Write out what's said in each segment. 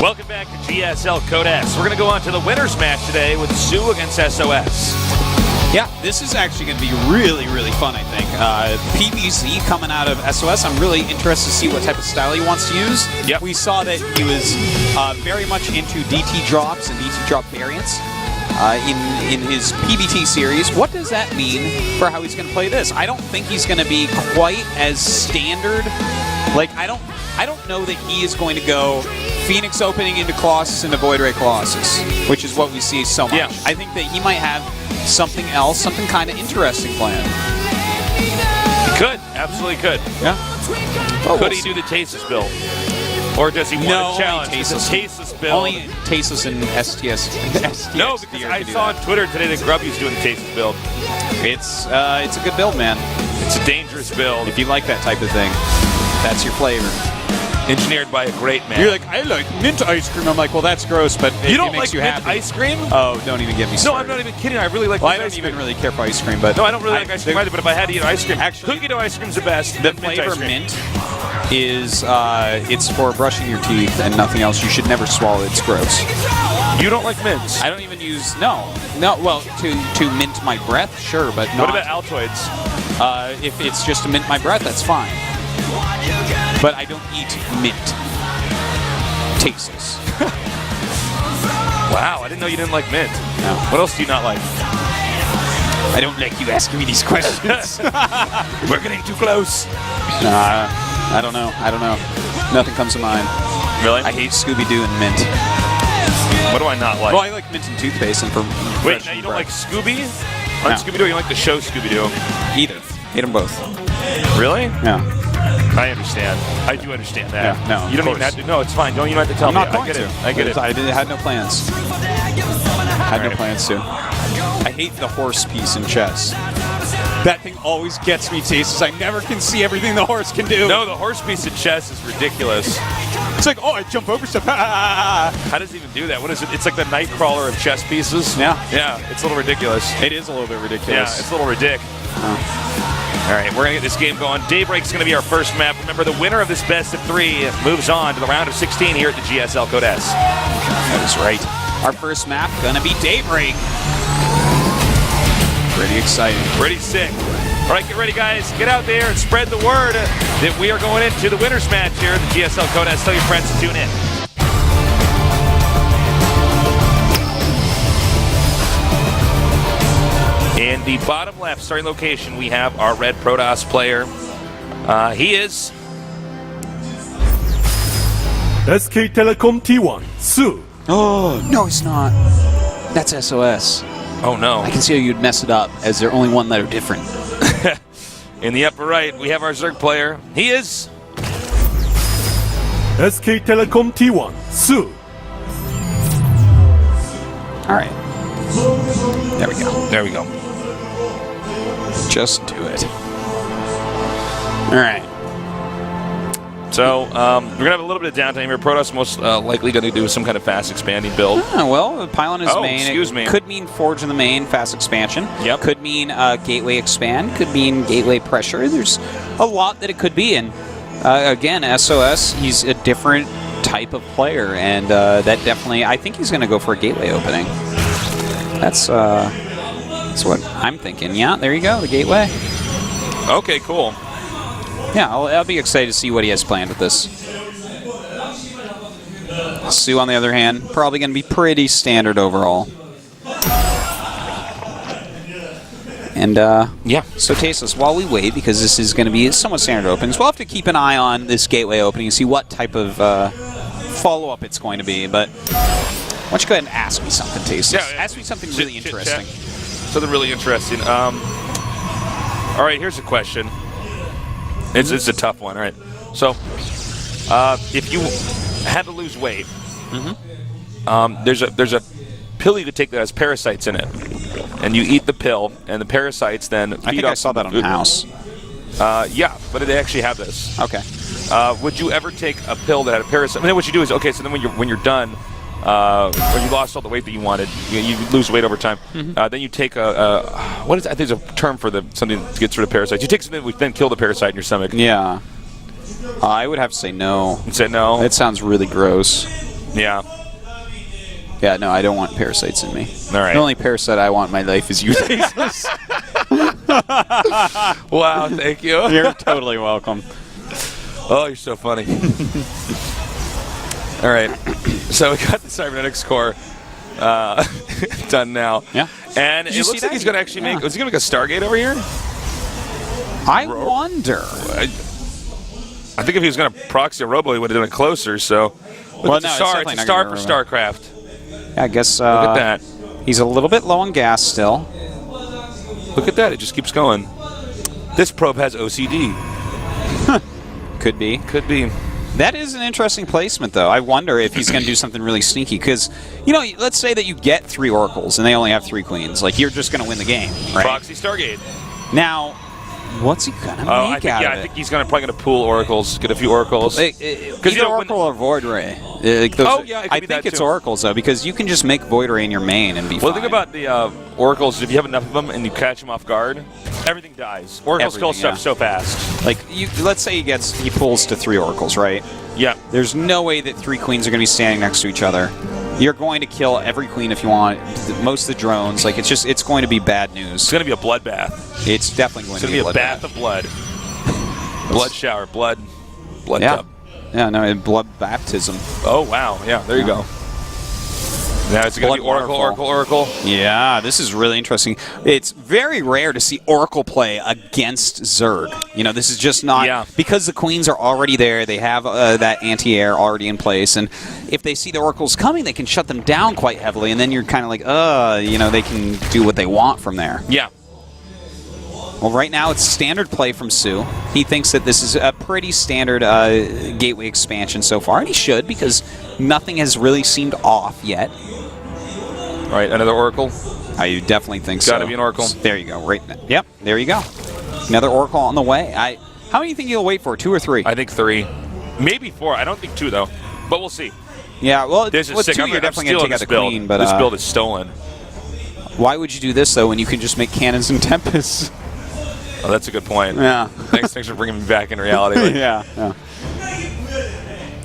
Welcome back to GSL Code S. We're going to go on to the winner's match today with Sue against SOS. Yeah, this is actually going to be really, really fun, I think. PBZ coming out of SOS. I'm really interested to see what type of style he wants to use. Yep. We saw that he was very much into DT drops and DT drop variants in his PBT series. What does that mean for how he's going to play this? I don't think he's going to be quite as standard. Like, I don't know that he is going to go Phoenix opening into Colossus into Void Ray Colossus, which is what we see so much. Yeah. I think that he might have something else, something kind of interesting planned. He could. Absolutely could. Yeah. Could he do the Tasis build? Or does he want to challenge the Tasis build? Only Tasis and STS. No, because I saw on Twitter today that Grubby's doing the Tasis build. It's a good build, man. It's a dangerous build. If you like that type of thing, that's your flavor. Engineered by a great man. You're like, I like mint ice cream. I'm like, well, that's gross, but you don't it makes like you mint happy. ice cream? Oh, don't even get me started. No, I'm not even kidding. I really like well, mint I ice don't cream. even really care for ice cream, but no, I don't really like ice cream either, but if I had to eat ice cream, actually, cookie dough ice cream's the best. The flavor mint is, it's for brushing your teeth and nothing else. You should never swallow it. It's gross. You don't like mints? I don't even use, no, well, to mint my breath, sure, but not. What about Altoids? If it's just to mint my breath, that's fine. But I don't eat mint. Tasis. Wow, I didn't know you didn't like mint. No. What else do you not like? I don't like you asking me these questions. We're getting too close. I don't know. Nothing comes to mind. Really? I hate Scooby-Doo and mint. What do I not like? Well, I like mint and toothpaste and for Wait, now you don't like Scooby? On Scooby-Doo, you like the show Scooby-Doo? Either. Hate them both. Really? Yeah. I understand. I do understand that. Yeah, no, you don't even have to. No, it's fine. Don't you have to tell I'm me. not going I get to. it. I get it. I had no plans. No plans to. I hate the horse piece in chess. That thing always gets me, Tasis. I never can see everything the horse can do. No, the horse piece in chess is ridiculous. It's like, oh, I jump over stuff. How does it even do that? What is it? It's like the Nightcrawler of chess pieces. Yeah. Yeah, it's a little ridiculous. It is a little bit ridiculous. Yeah, it's a little ridiculous. All right, we're going to get this game going. Daybreak's going to be our first map. Remember, the winner of this best of 3 moves on to the round of 16 here at the GSL Code S. That is right. Our first map going to be Daybreak. Pretty exciting. Pretty sick. All right, get ready, guys. Get out there and spread the word that we are going into the winner's match here at the GSL Code S. Tell your friends to tune in. In the bottom left starting location, we have our red Protoss player. He is SK Telecom T1, Sue. Oh, no, he's not. That's SOS. Oh, no. I can see how you'd mess it up, as they're only one letter different. In the upper right, we have our Zerg player. He is SK Telecom T1, Sue. All right. There we go. There we go. Just do it. All right. So, we're going to have a little bit of downtime here. Protoss most likely going to do some kind of fast expanding build. Well, the pylon is main. Excuse me. Could mean Forge in the main, fast expansion. Yep. Could mean Gateway expand. Could mean Gateway pressure. There's a lot that it could be. And again, SOS, he's a different type of player. And that definitely, I think he's going to go for a Gateway opening. That's what I'm thinking. Yeah, there you go, the Gateway. Okay, cool. Yeah, I'll be excited to see what he has planned with this. Sue, on the other hand, probably going to be pretty standard overall. And, yeah. So, Tasis, while we wait, because this is going to be somewhat standard openings, we'll have to keep an eye on this Gateway opening and see what type of follow-up it's going to be. But why don't you go ahead and ask me something, Tasis? Yeah, ask me something really interesting. Something really interesting. All right, here's a question. It's a tough one, all right? So, if you had to lose weight, there's a pill you could take that has parasites in it, and you eat the pill, and the parasites then feed I think I saw that on House. Yeah, but they actually have this. Okay. Would you ever take a pill that had a parasite? I mean, what you do is, okay, so then when you're done, when you lost all the weight that you wanted, you lose weight over time. Then you take what is? I think there's a term for something that gets rid of parasites. You take something that would then kill the parasite in your stomach. Yeah. I would have to say no. You said no. It sounds really gross. Yeah. Yeah, no, I don't want parasites in me. All right. The only parasite I want in my life is you. Wow, thank you. You're totally welcome. Oh, you're so funny. All right. So we got the cybernetics core done now. Yeah. And Did it you looks see like he's that? going to actually Yeah. make... Is he going to make a Stargate over here? I wonder. I think if he was going to proxy a robo, he would have done it closer, so... Well, it's no, a it's star. definitely It's a not star gonna for be a robo. StarCraft. Yeah, I guess Look at that. he's a little bit low on gas still. Look at that. It just keeps going. This probe has OCD. Could be. Could be. That is an interesting placement, though. I wonder if he's going to do something really sneaky, because, you know, let's say that you get 3 oracles and they only have 3 queens. Like, you're just going to win the game, right? Proxy Stargate. Now, what's he going to make I think, out yeah, of I it? think he's probably going to pool oracles, get a few oracles. Because you know, Oracle or Void Ray. Like Oh, yeah, it could I be think that it's too. oracles, though, because you can just make Void Ray in your main and be Well, fine. the thing about the oracles, if you have enough of them and you catch them off guard, everything dies. Oracles kill Everything, stuff yeah. so fast. Like, let's say he pulls to 3 oracles, right? Yeah. There's no way that 3 queens are going to be standing next to each other. You're going to kill every queen if you want. Most of the drones, like, it's going to be bad news. It's going to be a bloodbath. It's definitely going It's to going be to be a bath of blood. Blood shower. Blood Yeah. tub. Yeah, no, blood baptism. Oh, wow. Yeah, there you go. Now it's going to be Blood Oracle, waterfall. Oracle. Yeah, this is really interesting. It's very rare to see Oracle play against Zerg. You know, this is just not... Yeah. Because the queens are already there, they have that anti-air already in place, and if they see the Oracles coming, they can shut them down quite heavily, and then you're kind of like, you know, they can do what they want from there. Yeah. Well, right now it's standard play from Sue. He thinks that this is a pretty standard gateway expansion so far, and he should, because nothing has really seemed off yet. All right, another Oracle. I definitely think so. Gotta be an Oracle. There you go. Right. Yep. There you go. Another Oracle on the way. How many do you think you'll wait for? 2 or 3? I think 3. Maybe 4. I don't think 2, though. But we'll see. Yeah. Well, This is with sick. 2, I'm you're definitely going to stealing take out this the build. queen. But this build is stolen. why would you do this though when you can just make cannons and tempests? Oh, that's a good point. Yeah. Thanks for bringing me back in reality. Like, Yeah.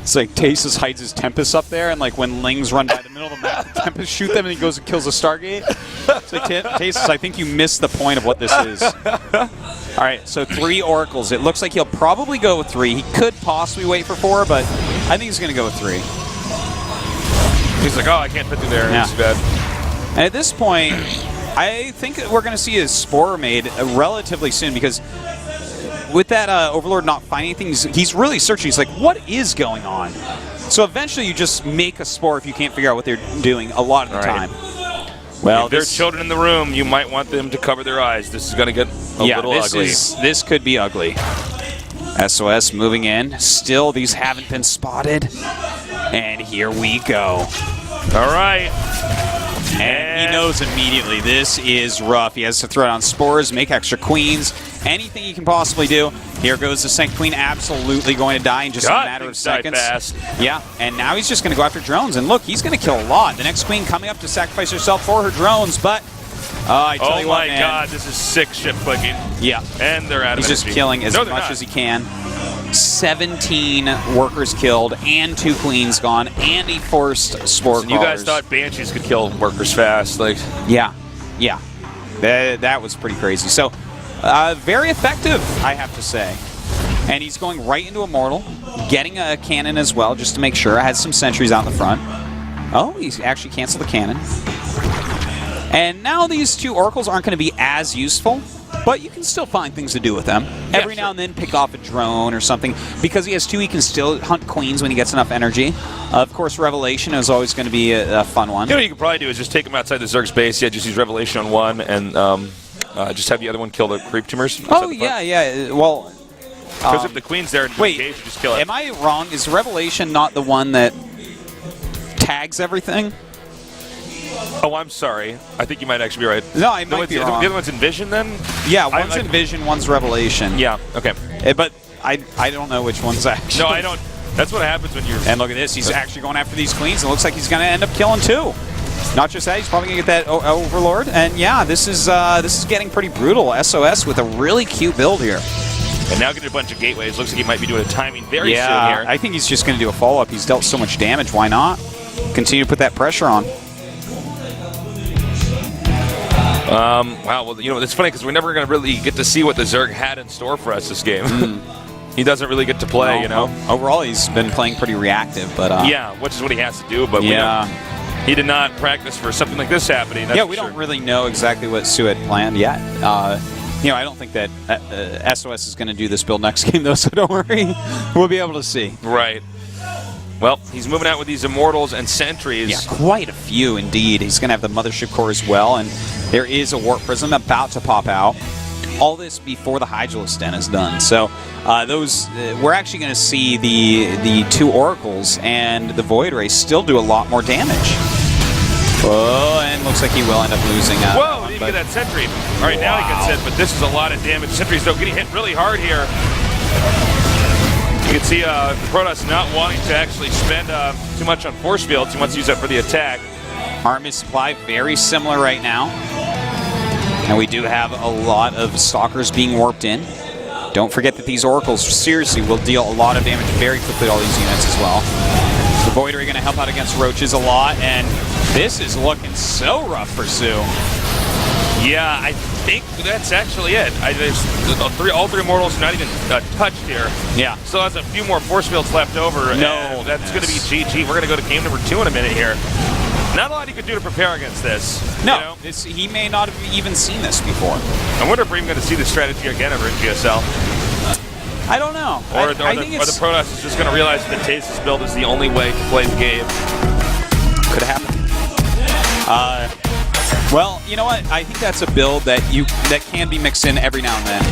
It's like Tasus hides his Tempest up there, and like when Lings run by the middle of the map, the Tempest shoot them, and he goes and kills a Stargate. It's like, Tasus, I think you missed the point of what this is. All right, so 3 Oracles. It looks like he'll probably go with 3. He could possibly wait for 4, but I think he's going to go with 3. He's like, oh, I can't fit through there. Yeah. It's bad. And at this point, I think that we're going to see a Spore made relatively soon, because with that Overlord not finding anything, he's really searching. He's like, what is going on? So eventually you just make a Spore if you can't figure out what they're doing a lot of the Right. time. Well, if there are children in the room, you might want them to cover their eyes. This is going to get a little ugly. This could be ugly. SOS moving in. Still, these haven't been spotted. And here we go. All right. And he knows immediately this is rough. He has to throw down spores, make extra queens, anything he can possibly do. Here goes the second queen, absolutely going to die in just a matter of things die seconds. fast. Yeah, and now he's just going to go after drones. And look, he's going to kill a lot. The next queen coming up to sacrifice herself for her drones, but I tell Oh you what, my man. God, this is sick ship clicking. Yeah. And they're out of He's just energy. killing as No, they're much not. as he can. 17 workers killed, and 2 queens gone, and he forced spore And you guys crawlers. thought Banshees could kill workers fast. Like, Yeah. That was pretty crazy. So, very effective, I have to say. And he's going right into Immortal, getting a cannon as well, just to make sure. Has some sentries out in the front. Oh, he's actually canceled the cannon. And now these 2 Oracles aren't going to be as useful, but you can still find things to do with them. Every now and then pick off a drone or something. Because he has 2, he can still hunt queens when he gets enough energy. Of course, Revelation is always going to be a fun one. you know what you could probably do is just take them outside the Zerg's base. Yeah, just use Revelation on one and just have the other one kill the creep tumors. Oh, yeah. Well, Because if the queen's there, in wait, the case, you just kill it. am I wrong? Is Revelation not the one that tags everything? Oh, I'm sorry. I think you might actually be right. No, I might be wrong. The other one's in Vision, then? Yeah, one's in Vision, one's Revelation. Yeah, okay. But I don't know which one's actually. No, I don't. That's what happens when you're... And look at this. He's actually going after these queens. It looks like he's going to end up killing 2. Not just that, he's probably going to get that Overlord. And yeah, this is getting pretty brutal. SOS with a really cute build here. And now getting a bunch of gateways. Looks like he might be doing a timing very soon here. I think he's just going to do a follow-up. He's dealt so much damage. Why not? Continue to put that pressure on. Wow, well, you know, it's funny because we're never going to really get to see what the Zerg had in store for us this game. He doesn't really get to play, No, you know? Overall, he's been playing pretty reactive, but... yeah, which is what he has to do, but we know he did not practice for something like this happening. Yeah, we don't really know exactly what Sue had planned yet. You know, I don't think that SOS is going to do this build next game, though, so don't worry. We'll be able to see. Right. Well, he's moving out with these Immortals and Sentries. Yeah, quite a few indeed. He's going to have the Mothership Core as well, and there is a Warp Prism about to pop out. All this before the Hydralisk Den is done. So we're actually going to see the 2 Oracles and the Void Ray still do a lot more damage. Oh, and looks like he will end up losing. Whoa, he didn't get that Sentry. All right, now he gets hit, but this is a lot of damage. Sentries, though, getting hit really hard here. You can see Protoss not wanting to actually spend too much on force fields. He wants to use that for the attack. Army supply very similar right now. And we do have a lot of Stalkers being warped in. Don't forget that these Oracles seriously will deal a lot of damage very quickly to all these units as well. The Void Ray going to help out against Roaches a lot, and this is looking so rough for Sue. Yeah, I think that's actually it. There's all 3 Immortals not even touched here. Yeah. Still has a few more force fields left over. No, that's going to be GG. We're going to go to game number 2 in a minute here. Not a lot he could do to prepare against this. No, you know? He may not have even seen this before. I wonder if we're even going to see this strategy again over in GSL. I don't know. Or the Protoss is just going to realize that the Tasis build is the only way to play the game. Could happen. Well, you know what? I think that's a build that can be mixed in every now and then.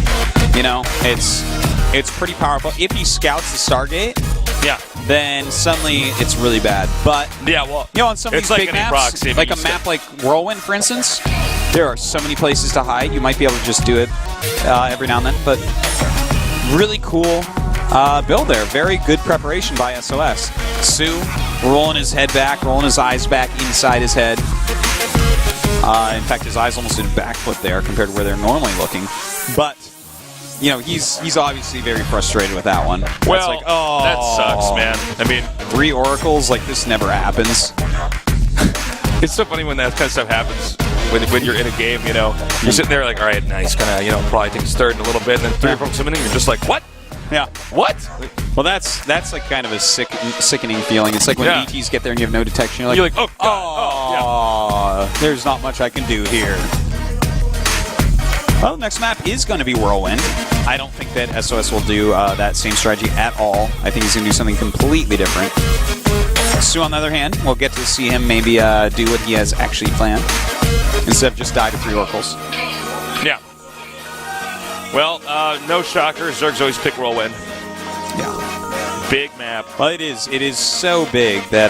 You know, it's pretty powerful. If he scouts the Stargate, yeah, then suddenly it's really bad. But yeah, well, you know, on some of these like big maps, like a map like Whirlwind, for instance, there are so many places to hide. You might be able to just do it every now and then. But really cool build there. Very good preparation by SOS. Sue rolling his head back, rolling his eyes back inside his head. In fact, his eyes almost did a backflip there compared to where they're normally looking. But, you know, he's obviously very frustrated with that one. Well, like, oh, that sucks, man. I mean, 3 Oracles, like, this never happens. It's so funny when that kind of stuff happens. When you're in a game, you know, you're sitting there like, all right, nice, kind of, you know, probably takes third in a little bit, and then 3 from something, and you're just like, what? Yeah. What? Well, that's like kind of a sickening feeling. It's like when ETs get there and you have no detection. You're like, oh, God. Yeah. There's not much I can do here. Well, the next map is going to be Whirlwind. I don't think that SOS will do that same strategy at all. I think he's going to do something completely different. Sue, on the other hand, we'll get to see him maybe do what he has actually planned instead of just die to 3 Oracles. Yeah. Well, no shocker. Zergs always pick Whirlwind. Yeah. Big map. Well, it is so big that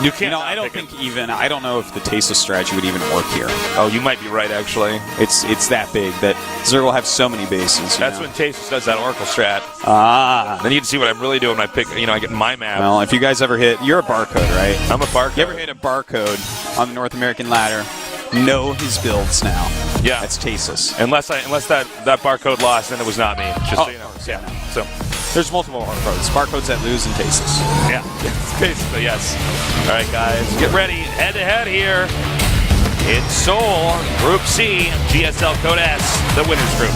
you can't. You know, I don't know if the Tasis strategy would even work here. Oh, you might be right. Actually, it's that big that Zerg will have so many bases. That's when Tasis does that Oracle strat. Then you can see what I'm really doing when I pick. You know, I get my map. Well, if you guys ever hit, you're a barcode, right? I'm a barcode. You ever hit a barcode on the North American ladder? Know his builds now. Yeah, that's Tasis. Unless that barcode lost, then it was not me. Just so you know. Yeah. So there's multiple barcodes. Barcodes that lose and Tasis. Yeah. Basically, yes. All right, guys, get ready. Head to head here in Seoul, Group C, GSL Code S, the winners group.